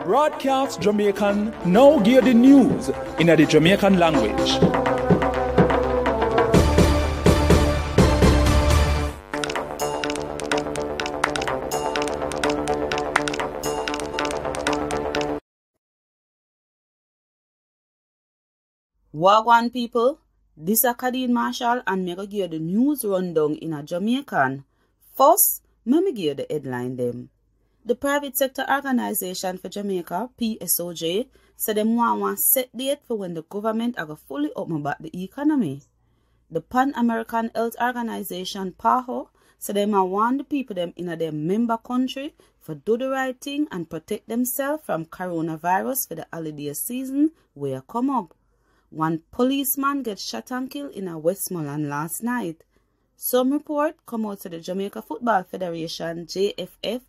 Broadcast Jamaican now give the news in the Jamaican language. Wagwan people, this is Kadeen Marshall and me go give the news rundown in a Jamaican. First, me give the headline them. The private sector organization for Jamaica, PSOJ, said them want set date for when the government are fully open back the economy. The Pan American Health Organization, PAHO, said them want the people them in their member country for do the right thing and protect themselves from coronavirus for the holiday season where come up. One policeman get shot and killed in a Westmoreland last night. Some report come out to the Jamaica Football Federation, JFF,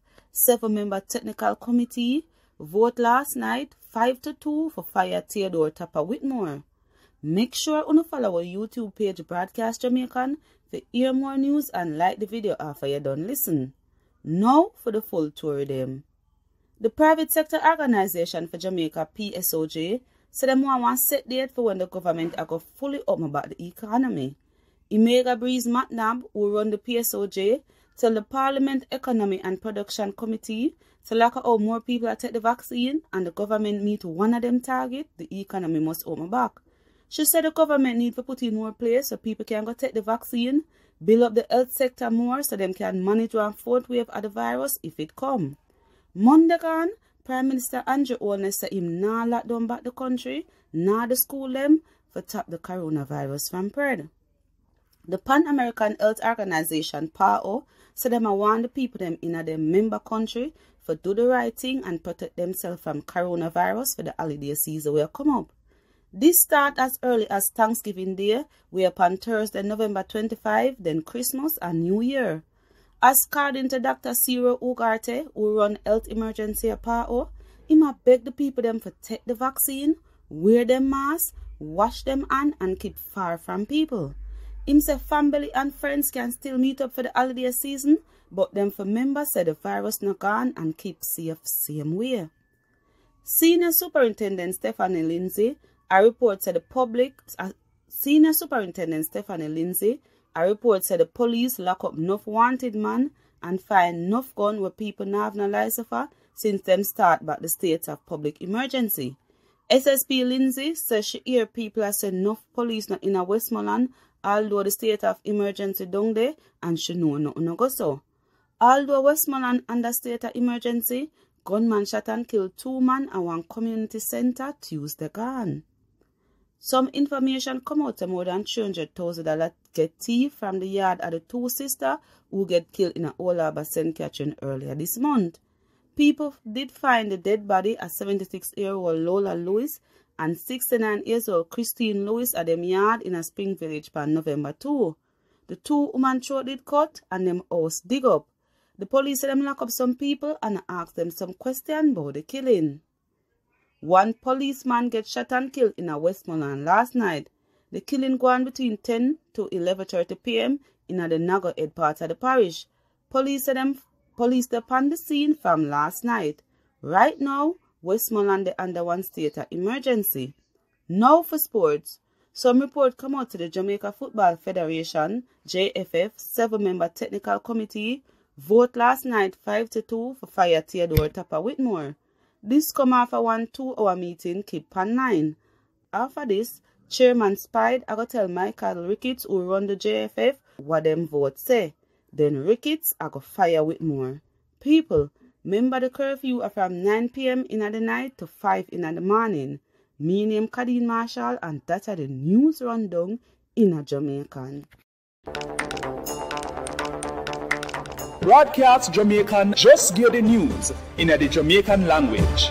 7-member technical committee vote last night 5-2 for fire Theodore Tapper Whitmore. Make sure you follow our YouTube page Broadcast Jamaican to hear more news and like the video after you done listen. Now for the full tour of them. The private sector organization for Jamaica, PSOJ, said them want set date for when the government are go fully open about the economy. Imega Breeze McNabb, who run the PSOJ, tell the Parliament Economy and Production Committee to look at how more people take the vaccine and the government meet one of them target, the economy must open back. She said the government need to put in more place so people can go take the vaccine, build up the health sector more so them can manage one fourth wave of the virus if it come. Monday gone, Prime Minister Andrew Holness said him nah lock down back the country, nah the school them for stop the coronavirus from spread. The Pan American Health Organization, PAHO, said them want the people them in their member country for do the right thing and protect themselves from coronavirus for the holiday season will come up. This start as early as Thanksgiving Day, way upon Thursday, November 25, then Christmas and New Year. As according to Dr. Ciro Ugarte, who run health emergency at PAHO, he might beg the people them for take the vaccine, wear them masks, wash them hands and keep far from people. Him say family and friends can still meet up for the holiday season, but them for members say the virus not gone and keep safe same way. Senior Superintendent Stephanie Lindsay, a report said the police lock up enough wanted man and find enough gun where people now have no license for since them start back the state of public emergency. SSP Lindsay says she hear people are saying enough police not in a Westmoreland, although the state of emergency down there and she know nothing no go so. Although Westmoreland under state of emergency, gunman shot and killed 2 men at one community center Tuesday gone. Some information come out to more than $300,000 get thief from the yard of the 2 sisters who get killed in a Old Harbour St. Catherine earlier this month. People did find the dead body of 76-year-old Lola Lewis and 69-year-old Christine Lewis at them yard in a Spring Village on November 2. The 2 women throat did cut and them house dig up. The police said them lock up some people and ask them some question about the killing. One policeman get shot and killed in a Westmoreland last night. The killing go on between 10 to 11:30 p.m. in the Nago Head part of the parish. Police upon the scene from last night. Right now, Westmoreland under one state of emergency. Now for sports. Some report come out to the Jamaica Football Federation, JFF, 7-member technical committee, vote last night 5-2 for fire Theodore Tapper Whitmore. This come after one 2-hour meeting keep on 9. After this, Chairman Spide I go tell Michael Ricketts who run the JFF what them vote say. Then Ricketts I go fire Whitmore. People, remember the curfew are from 9 p.m. in the night to 5 in the morning. Me name Kadeen Marshall and that's the news rundown in a Jamaican. Broadcast Jamaican just give the news in the Jamaican language.